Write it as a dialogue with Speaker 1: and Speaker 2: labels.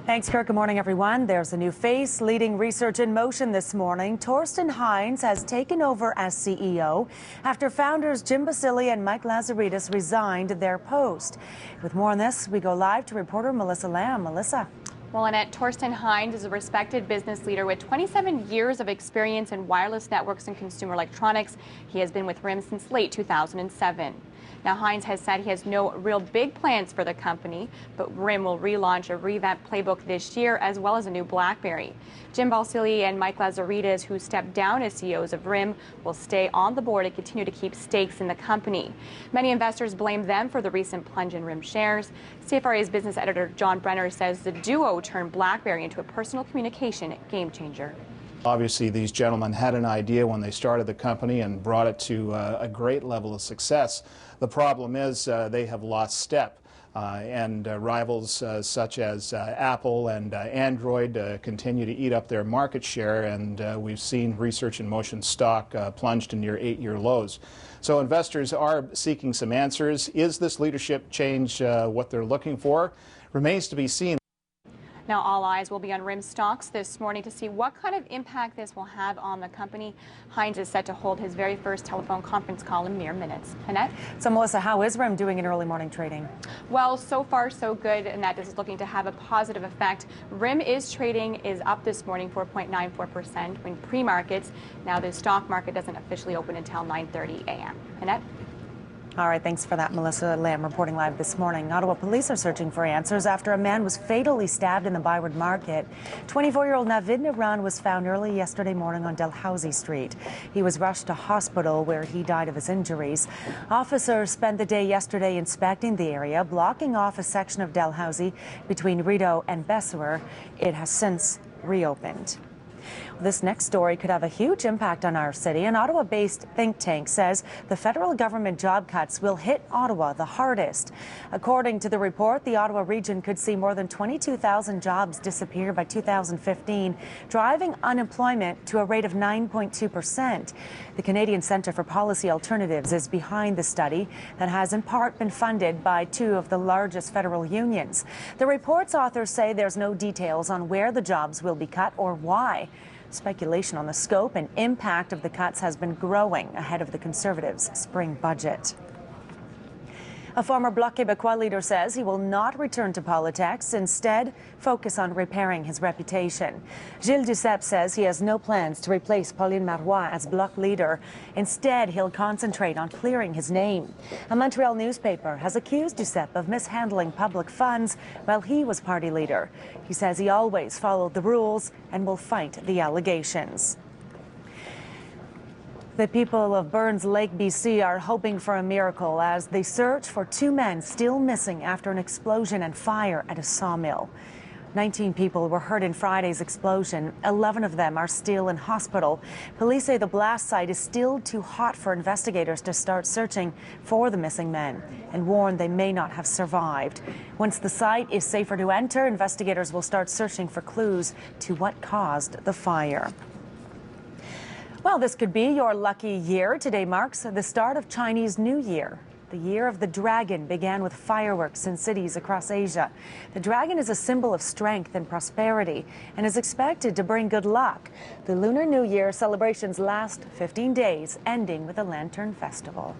Speaker 1: Thanks, Kirk. Good morning, everyone. There's a new face leading research in motion this morning. Torsten Heinz has taken over as CEO after founders Jim Basile and Mike Lazaridis resigned their post. With more on this, we go live to reporter Melissa Lamb. Melissa.
Speaker 2: Well, Annette, Torsten Heinz is a respected business leader with 27 years of experience in wireless networks and consumer electronics. He has been with RIM since late 2007. Now, Heinz has said he has no real big plans for the company, but RIM will relaunch a revamped playbook this year, as well as a new BlackBerry. Jim Balsillie and Mike Lazaridis, who stepped down as CEOs of RIM, will stay on the board and continue to keep stakes in the company. Many investors blame them for the recent plunge in RIM shares. CFRA's business editor John Brenner says the duo turned BlackBerry into a personal communication game changer.
Speaker 3: Obviously, these gentlemen had an idea when they started the company and brought it to a great level of success. The problem is they have lost step, and rivals such as Apple and Android continue to eat up their market share, and we've seen Research in Motion stock plunge to near 8-year lows. So investors are seeking some answers. Is this leadership change what they're looking for? Remains to be seen.
Speaker 2: Now, all eyes will be on RIM stocks this morning to see what kind of impact this will have on the company. Heinz is set to hold his very first telephone conference call in mere minutes. Annette?
Speaker 1: So, Melissa, how is RIM doing in early morning trading?
Speaker 2: Well, so far so good, and that is looking to have a positive effect. RIM is up this morning 4.94% when pre-markets. Now, the stock market doesn't officially open until 9:30 a.m. Annette?
Speaker 1: All right, thanks for that, Melissa Lamb, reporting live this morning. Ottawa police are searching for answers after a man was fatally stabbed in the Byward Market. 24-year-old Navid Naran was found early yesterday morning on Dalhousie Street. He was rushed to hospital where he died of his injuries. Officers spent the day yesterday inspecting the area, blocking off a section of Dalhousie between Rideau and Besserer. It has since reopened. This next story could have a huge impact on our city. An Ottawa-based think tank says the federal government job cuts will hit Ottawa the hardest. According to the report, the Ottawa region could see more than 22,000 jobs disappear by 2015, driving unemployment to a rate of 9.2%. The Canadian Centre for Policy Alternatives is behind the study that has in part been funded by two of the largest federal unions. The report's authors say there's no details on where the jobs will be cut or why. Speculation on the scope and impact of the cuts has been growing ahead of the Conservatives' spring budget. A former Bloc Québécois leader says he will not return to politics, instead focus on repairing his reputation. Gilles Duceppe says he has no plans to replace Pauline Marois as Bloc leader. Instead, he'll concentrate on clearing his name. A Montreal newspaper has accused Duceppe of mishandling public funds while he was party leader. He says he always followed the rules and will fight the allegations. The people of Burns Lake, BC are hoping for a miracle as they search for two men still missing after an explosion and fire at a sawmill. 19 people were hurt in Friday's explosion. 11 of them are still in hospital. Police say the blast site is still too hot for investigators to start searching for the missing men and warn they may not have survived. Once the site is safer to enter, investigators will start searching for clues to what caused the fire. Well, this could be your lucky year. Today marks the start of Chinese New Year. The Year of the Dragon began with fireworks in cities across Asia. The dragon is a symbol of strength and prosperity and is expected to bring good luck. The Lunar New Year celebrations last 15 days, ending with a lantern festival.